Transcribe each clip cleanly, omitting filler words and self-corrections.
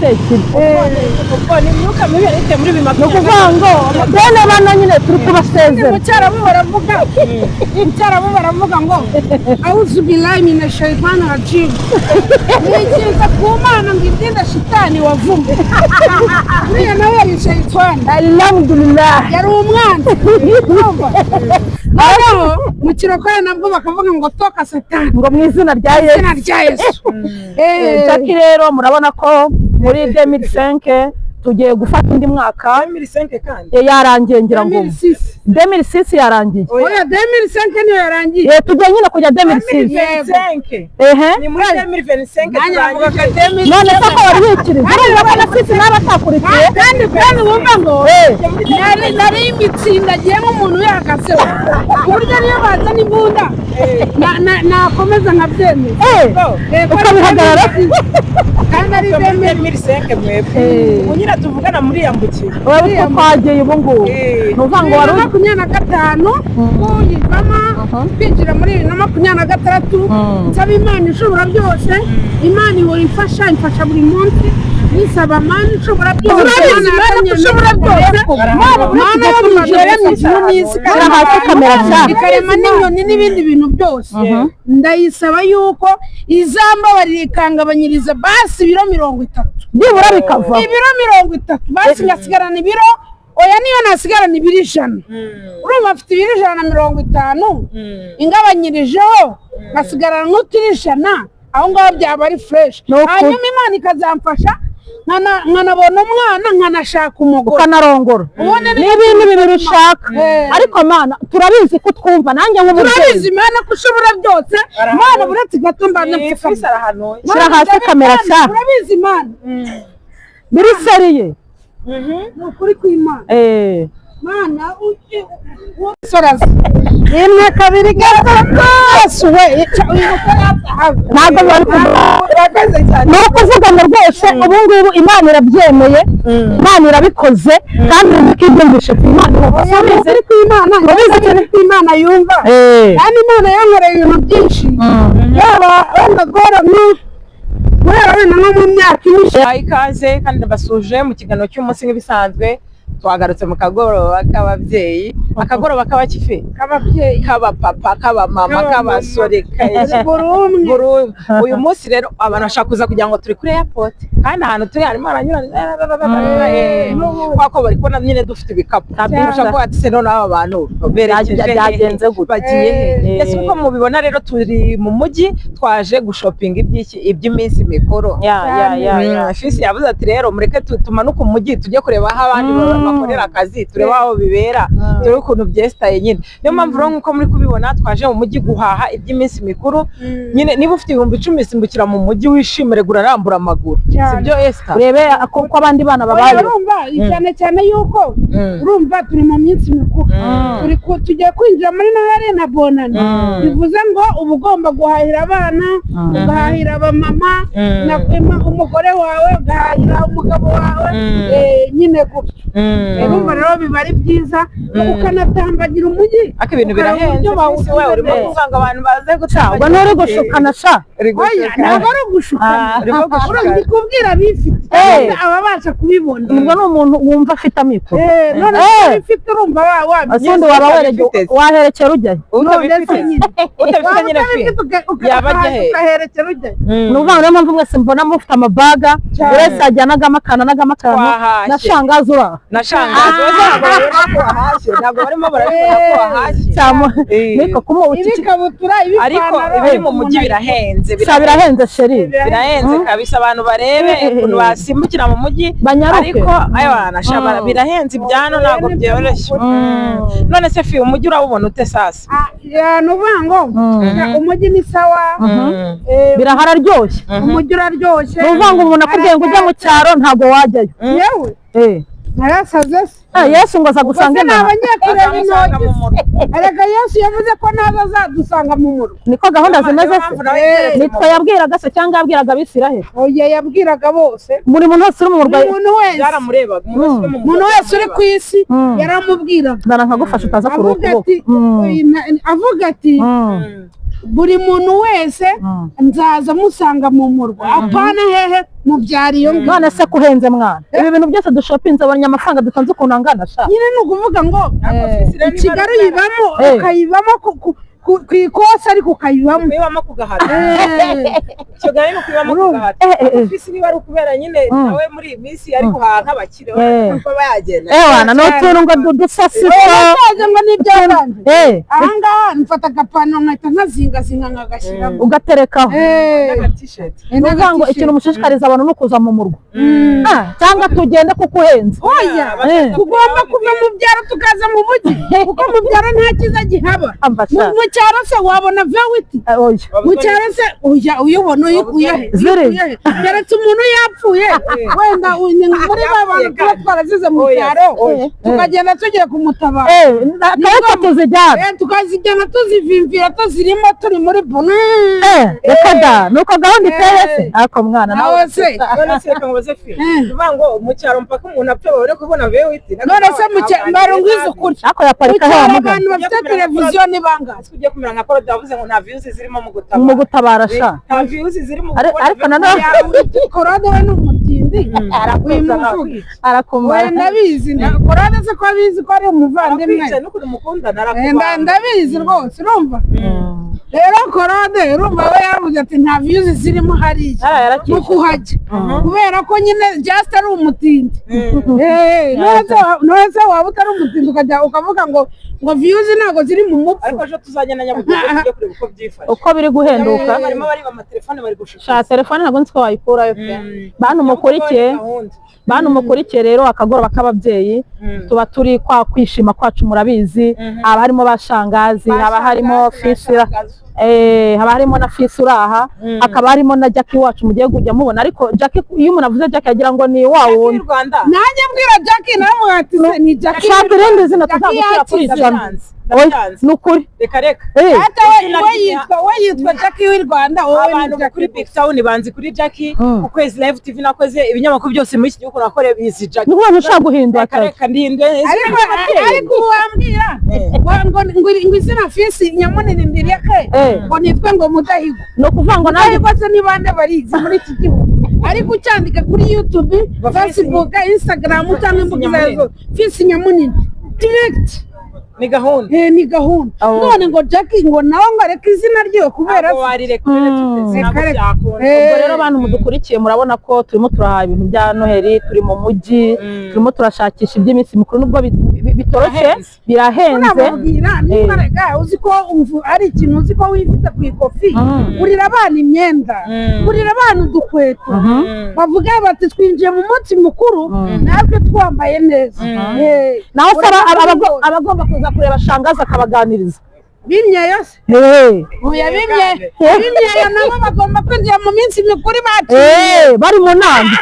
sekiri ubwo ni imyuka mibi yarite muri bima no kuvango bene bano nyine turi kubasezera mucyarabo baravuga ngo auzu billahi minash shaitani rajim nikiza kumana ngo idinda shitani wavumbe niyo nawe ari shaitani alhamdulillah yari umwana mu kirokore nabwo bakavuga ngo toka satani ngo mu izina rya Yesu Jackie rero murabona ko muri 2005 tugiye gufata indi mwaka 2005 kandi yarangiye ngira ngo 2006 yarangiye oya 2005 niyo yarangiye tugiye nyine kujya 2005 ni muri 2025 none ko wari wikiri urumva ko sisi n'abatakurikiye kandi wumva ngo nari imitsinda agiye nk'umuntu yahagaze uburyo niyo bazana imbunda nakomeza nkabyemeza ukabihagarara kandi ari 2005 mwebwe tuvugana muri yambukira wari twagiye ubu ngubu nuvuga ngo wari 25 kuyivamo kwinjira muri 2026 nsaba Imana ishobora byose Imana ihora imfasha buri munsi nisaba Imana ishobora byose Imana yabijere mu ijuru n'isi hasi kamera cyane ikarema n'inyoni n'ibindi bintu byose ndayisaba yuko izambabarira ikangabanyiriza basi ibiro 30 nibura bikava ibiro 30 basi ngasigarana ibiro oya niyo nasigarana ibiro 100 urumva afite ibiro 150 ingabanyirijeho ngasigarana n'utiri 100 aho ngaho byaba ari fresh hanyuma Imana ikazamfasha nkanabona umwana nkanashaka umugore ukanarongora n'ibindi bintu bishaka ariko Mana turabizi ko twumva nanjye nk'umubyeyi turabizi Imana ko ushobora byose Mana buretse gato mbana mfukama shira hasi kamera cyane turabizi Imana biri seriye ukuri kw'Imana Mana soraza imwe kabiri gatatu we ntabwo bari nuko uvuga ngo rwose ubu ngubu Imana irabyemeye Imana irabikoze kandi ntikibyumvishe ku Imana uri ku Imana uri ku Imana yumva kandi Imana yankoreye ibintu byinshi yaba ndagora no mu myaka ikaze kandi ndabasuje mu kiganiro cy'umunsi nk'ibisanzwe twagarutse mu kagoroba k'ababyeyi akagoroba k'abakife k'ababyeyi k'abapapa k'abamama k'abasore uyu munsi rero abantu bashaka kuza kugira ngo turi kuri airport kandi ahantu turi harimo aranyurana kwako bari kubona nyine dufite ibikapu ushaka ko ati se none aba bantu byagenze gute bagiye ese uko mubibona rero turi mu mujyi twaje gushopinga iby'iminsi mikuru Fisi yavuze ati rero mureke tumanuke umujyi tujye kureba aho abandi bakorera akazi tureba aho bibera turebe ukuntu byestaye nyine niyo mpamvu rero nkuko muri kubibona twaje mu mujyi guhaha iby'iminsi mikuru nyine niba ufite 10,000 simbukira mu mujyi wishimire gurarambura amaguru sibyo Esther urebe ko abandi bana babaye urumva cyane yuko urumva turi mu minsi mikuru tugiye kwinjira muri Noheli na Bonane bivuze ngo uba ugomba guhahira abana ugahahira abamama umugore wawe ugahahira umugabo wawe nyine gutyo urumva rero biba ari byiza ukanatambagira umujyi ariko ibintu birahenze we urimo kuvanga abantu baze gutanga none gushukana sha ntabwo ari ugushukana urumva kubwira bifite ababasha kubibona nubwo ni umuntu wumva afite amikoro none bifite urumva asundi waba waherekera ujyayo utabifite nyine ukaherekera ujyayo ni ukuvuga niyo mpamvu mwese mbona mufite amabaga buri wese ajyanagamo akantu na shangazi uraha na shangazi ntabwo barimo barabibona ko wahashye niko ikabutura ariko ibiri mu mujyi birahenze birahenze sheri birahenze kabisa abantu barebe ukuntu basimbukira mu mujyi ariko aywana birahenze ibyano ntabwo byoroshye none se fi umujyi urabubona ute sasa nuvuga ngo umujyi ni sawa biraryoshye umujyi uraryoshye nuvuga ngo umuntu akubwiye ngo ujya mu cyaro ntabwo wajyayo yewe narasaze Yesu ngo azagusanga nawe kureba intoki arega Yesu yavuze ko nazo azadusanga mu murwa niko gahunda zimeze se nitwe yabwiraga se cyangwa yabwiraga Abisiraheli oya yabwiraga bose buri muntu wese uri mu murwa yaramurebaga umuntu wese uri ku isi yaramubwiraga ndana nkagufasha utaza kuruka avuga ati buri muntu wese nzaza musanga mu murwa apana hehe mu byariyo none se kuhenze mwana ibi bintu byose dushopinze abonye amafaranga dutanze ukuntu angana sha nyine ni ukuvuga ngo Kigali uyibamo ukayibamo ku ikosa ariko ukayibamo kugahata Kigali no kwibamo kugahata ofisi niba ari ukubera nyine nawe muri iyi minsi ari guhaha nk'abakire kuko bayagenda wana no tuntu ngo dusasira ngo nibyo banje ahangaha mfata agapano nkahita nkazingazinga nkagashyiramo ugaterekaho t-shirt nuvuga ngo ikintu mushishikariza abantu no kuza mu murwa cyangwa tugende kuko uhenze oya tugomba kuva mu byaro tukaza mu mujyi kuko mu byaro nta cyiza gihaba mu cyaro se wabona vewiti mu cyaro se uyibona uyikuye keretse umuntu yapfuye wenda muri ba bantu tuba twarazize mu cyaro tukagenda tugiye kumutabara tukazijyana tuzivimvira tuzirimo turi muri bune reka da nuko gahunda iteye se ako mwana nawe se none se reka mubaze fi uvuga ngo mu cyaro mpaka umuntu apfa bari kubona vewiti none se mu cyaro mbarungwiza ukuri ako yaparika he abantu bafite televiziyo ni bangahe ugiye kumera nka Korode yavuze ngo nta views zirimo mu gutabara sha nta views zirimo ariko nanone Korode we ni umutindi arakumara ndabizi Korode se ko abizi ko ari umuvandimwe n'ukuntu mukundana arakubana ndabizi rwose urumva rero Korode urumva we yaravuze ati nta views zirimo hariya no kuhajya kubera ko nyine just ari umutindi none se waba utari umutindi ukajya ukavuga ngo views ntago ziri mu mupfu ariko ejo tuzagenda Nyabugogo tujye kureba uko byifashe uko biri guhenduka barimo bari amatelefone bari gushaka telefone ntabwo nzi ko wayikurayo bantu mukurikiye rero akagoroba k'ababyeyi tuba turi kwa kwishima kwacu murabizi haba harimo bashangazi haba harimo fisira haba harimo na fisi uraha hakaba harimo na Jackie wacu mugiye kujya mubona ariko Jackie iyo umuntu avuze Jackie agira ngo ni wa wundi nanjye mbwira Jackie nawe ati ni Jackie shaka irindi zina tuzagushyira kuri ijana nukuri reka ata we yitwa Jackie w'i Rwanda abantu kuri Big Town banzi kuri Jackie ukwezi live TV nakoze ibinyamakuru byose muri iki gihugu nakoreye bizi Jackie nuko ushaka guhindura reka ndinde ariko wambwira ngo izina fisi nyamunini ndiriye ke ngo nitwe ngo Mudahigwa no kuvuga ngo nawe rwose ni bande barizi muri iki gihugu ariko ucyandika kuri YouTube Facebook Instagram cyangwa imbuga zazo fisi nyamunini direct ni gahunda ni gahunda none ngo Jackie ngo nawe ngo areka izina ryiwe kubera ubwo rero abantu mudukurikiye murabona ko turimo turaha ibintu bya Noheli turi mu mujyi turimo turashakisha iby'iminsi mikuru nubwo bitoroshye birahenze niba uzi ko ari ikintu uzi ko wifite ku ikofi urira abana imyenda urira abana udukweto bavuga bati twinjiye mu munsi mukuru natwe twambaye neza naho abagomba kuza kureba shangaza akabaganiriza bimyeyo se oya bimyeyo nabo bagomba kwinjira mu minsi mikuru bari mu nama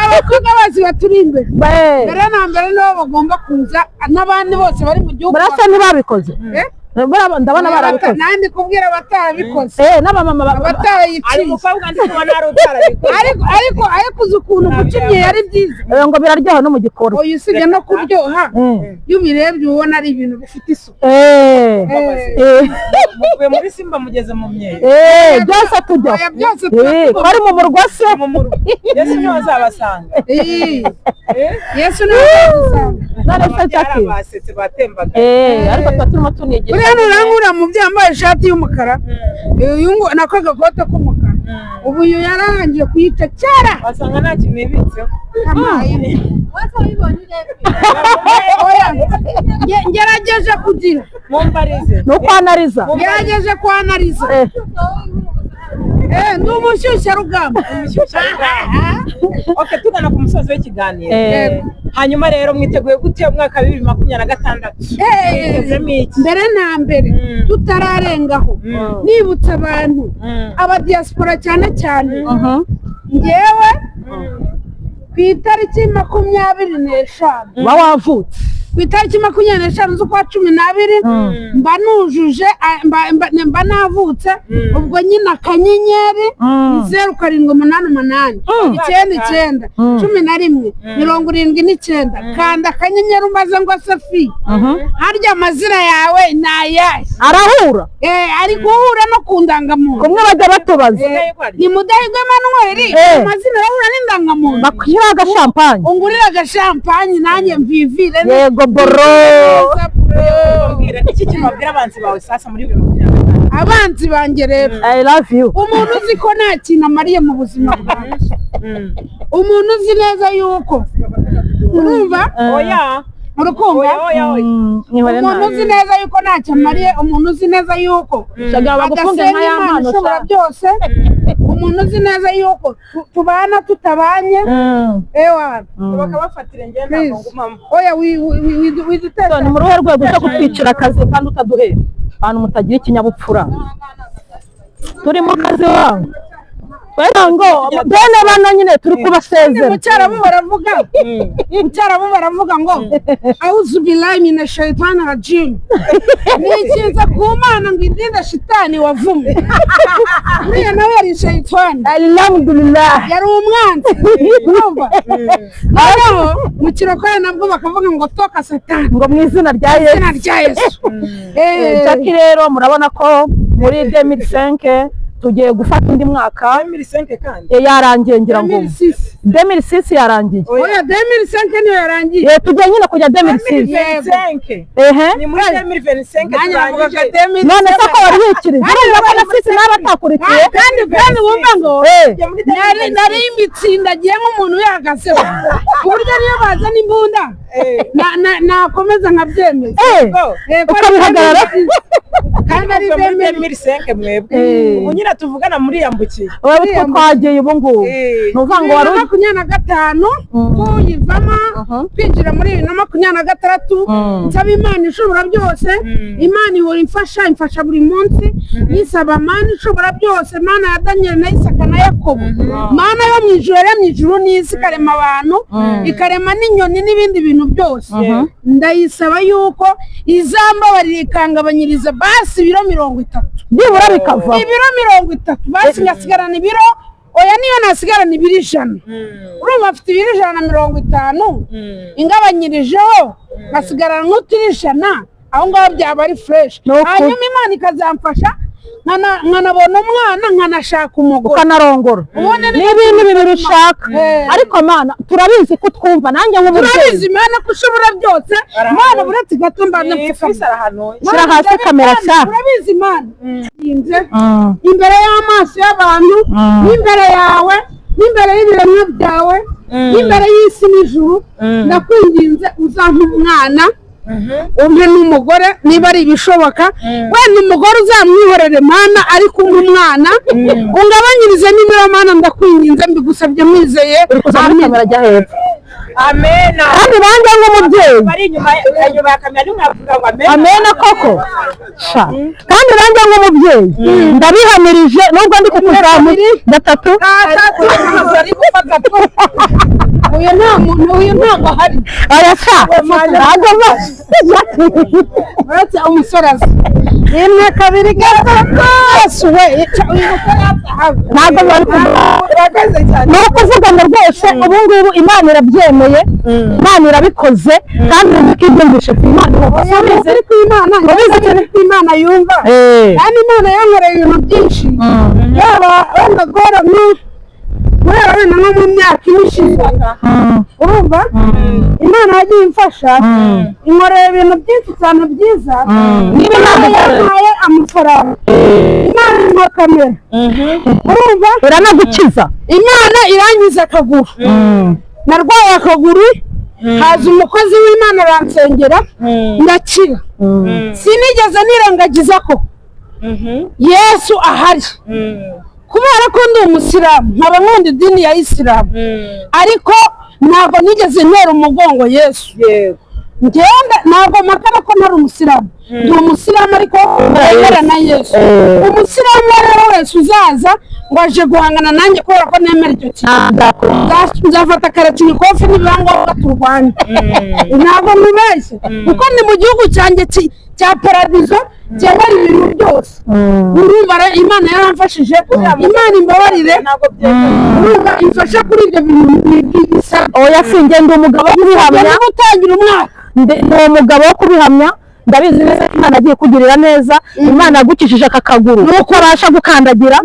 abakobwa bose baturi imbere mbere na mbere nibo bagomba kuza n'abandi bose bari mu gihugu barasa ntibabikoze ndabona barabikoze nandi kubwira batarabikoze n'abamama batayiciye ariko uzi ukuntu gucimye yari byiza ngo biraryoha no mu gikorwa oya usibye no kuryoha iyo ubirebye ubona ari ibintu bifite isuku muvuye muri Simba mugeze mu Myeyo byose tujya bari mu murwa se Yesu niwe azabasanga Yesu niwe azabasanga none se Jackie basetse batembaga ariko turimo tunigira hano urangura mu byambaye ishati y'umukara uyu ngo nako gakote k'umukara ubu uyu yarangiye kuyica cyara wasanga nta kintu yibitseho ngerageje kugira no kwanariza ngerageje kwanariza ndi umushyushyarugamba tugana ku musozi w'ikiganiro hanyuma rero mwiteguye gute umwaka wa 2026 mbere na mbere tutararengaho nibutsa abantu abadiaspora cyane cyane ngewe ku itariki 25 wavutse ku itariki 25 z'ukwa 12 mba nujuje mba navutse ubwo nyine akanyenyeri 0788 9 11 79 kanda akanyenyeri umaze ngo Safi harya amazina yawe nayahe arahura ari guhura no kundangamuntu kumwe bajya batubaza ni Mudahigwa Emmanuel amazina arahura n'indangamuntu bakira agashampanye ungurira agashampanye nanjye mvivire yego boro iki kimabwira abanzi bawe sasa muri 2025 abanzi banjye rero I love you umuntu uzi ko nta kintu amariye mu buzima bwanjye umuntu uzi neza yuko urumva oya urukumva umuntu uzi neza yuko ntacyo amariye umuntu uzi neza yuko bagufunga y'amano ushobora byose umuntu uzi neza yuko tubana tutabanye ewa bakabafatira ngenda ngumama oya widuteza ni mu ruhe rwego cyo kutwicira akazi kandi utaduhera abantu mutagira ikinyabupfura turi mu kazi wangu wenda ngo bene bana nyine turi kubasezera mucyarabu baravuga ngo auzu billahi minash shaitani rajim nikiza ku Mana ngo indinde shitani wavumwe uriya nawe yari shaitani alhamdulillah yari umwanzi urumva noneho mu kirokore nabwo bakavuga ngo toka satani ngo mu izina rya Yesu Jackie rero murabona ko muri 2005 tugiye gufata indi mwaka 2005 kandi yarangiye ngira ngo 2006 yarangiye oya 2005 niyo yarangiye tugiye nyine kujya 2005 ni muri 2025 turangije none se ko wari wikiriye urabona sisi n'abatakurikiye kandi wumva ngo nari imitsindagiye nk'umuntu yahagaze ku buryo niyo bazana imbunda nakomeza nkabyemeza ukabihagarara kandi ari 2005 mwebwe ubu nyine tuvugana muri yambukiye wowe two twagiye ubu ngubu nuvuga ngo wari 25 tuyivamo twinjira muri 2026 nsaba Imana ishobora byose Imana ihora imfasha buri munsi yisaba Mana ishobora byose Mana ya Daniel na Isaka na Yakobo Mana yo mwijuru yaremye n'isi ikarema abantu ikarema n'inyoni n'ibindi bintu byose ndayisaba yuko izambabarira ikangabanyiriza basi ibiro 30 byibura bikava ibiro 30 basi ngasigarana ibiro oya niyo nasigarana ibiro 100 urumva afite ibiro 150 ingabanyirijeho ngasigarana n'utiri 100 aho ngaho byaba ari fresh hanyuma Imana ikazamfasha nkanabona umwana nkanashaka umugore ukanarongora n'ibindi bintu ushaka ariko Mana turabizi ko twumva nanjye nk'umubyeyi turabizi Mana ko ushobora byose Mana buretse gato mbana shyira hasi kamera cya turabizi Mana imbere y'amaso y'abantu n'imbere yawe n'imbere y'ibiremwa byawe n'imbere y'isi n'ijuru ndakwinginze uzampa umwana umpe n'umugore niba ari ibishoboka wenda umugore uzamwihorere Mana ariko umwana ungabanyirize n'ibiro Mana ndakwinginze mbigusabye mwizeye kamera jya hepfo amena kandi banjye nk'umubyeyi bari inyuma ya kamera n'umwavuga ngo amena koko sha kandi banjye nk'umubyeyi ndabihamirije nubwo ndi kukuzamu 3 ari gufata uyu ntabwo hari aya sha ntabwo uretse umusore azi 1 2 3 we ntabwo bari ni ukuvuga ngo rwose ubu ngubu Imana irabyemeye Imana irabikoze kandi ntikibyumvishe ku Imana uri ku Imana yumva kandi Imana yankoreye ibintu byinshi yaba wenda gora kubera wenda nko mu myaka ishize urumva Imana yagiye imfasha inkoreye ibintu byinshi cyane byiza Imana yampaye amafaranga Imana impa kamera urumva iranagukiza Imana irangiza akaguru narwaye akaguru haza umukozi w'Imana aransengera ndakira sinigeze nirengagiza ko Yesu ahari kubera ko ndi umusiramu nkaba nkunda idini ya Isilamu ariko ntabwo nigeze ntera umugongo Yesu ngenda ntabwo makara ko ntari umusiramu ndi umusiramu ariko wemera na Yesu umusiramu rero wese uzaza ngo aje guhangana nanjye kubera ko nemera icyo kintu nzafata Kalashnikov n'ibyangombwa turwanya ntabwo mubeshye kuko ni mu gihugu cyanjye cya paradizo cyabari ibintu byose urumva Imana yaramfashije Imana imbabarire urumva imfasha kuri ibyo bintu bisaba oya sinjye ndi umugabo wo kubihamya gutangira umwaka ndi umugabo wo kubihamya ndabizi neza ko Imana agiye kugirira neza Imana yagukishije aka kaguru nuko abasha gukandagira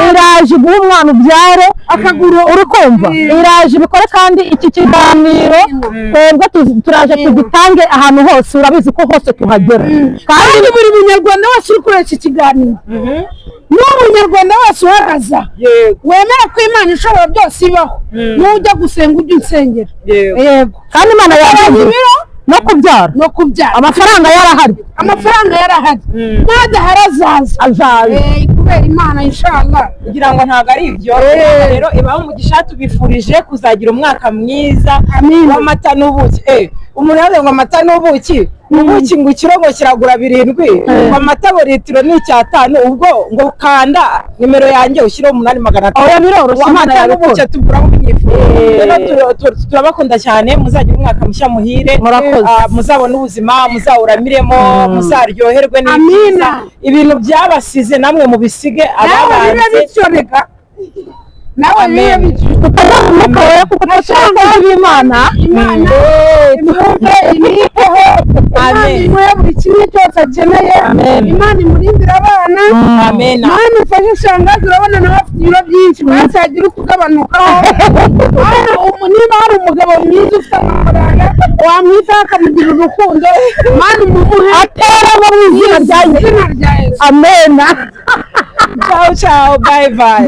iraje guha umwana ubyare akaguru uri kumva iraje bikore kandi iki kiganiro twebwe turaje tugitange ahantu hose urabizi ko hose tuhagera kandi buri munyarwanda wese uri kuri iki kiganiro n'umunyarwanda wese uhagaze wemera ko Imana ishobora byose ibaho n'ujya gusenga ujya unsengera yego kandi Imana yagiye no kubyara amafaranga yarahari nadahari azaza kubera Imana inshallah kugira ngo ntabwo ari ibyo rero ibaho umugisha tubifurije kuzagira umwaka mwiza w'amata n'ubuki umuntu yavuze ngo amata n'ubuki ubuki ngo ikirogo kiragura 7 amata litiro ni 5 ubwo ngo kanda nimero yanjye ushyireho 8,500 oya biroroshye Imana y'ubuki tugura mu nyifu rero turabakunda cyane muzagira umwaka mushya muhire muzabona ubuzima muzawuramiremo muzaryoherwe n'ibyiza ibintu byabasize namwe mubisige ababanze nawe niyo bityo kuko tashaka Imana imwumve initeho Imana buri kimwe cyose akeneye Imana imurindira abana Imana ifashe shangazi urabona nawe afite ibiro byinshi mwese yagira ukugabanukaho niba hari umugabo mwiza ufite amafaranga wamwitaho akamugira urukundo Imana umumuhe atera mu izina rya Yesu amen ciao bye bye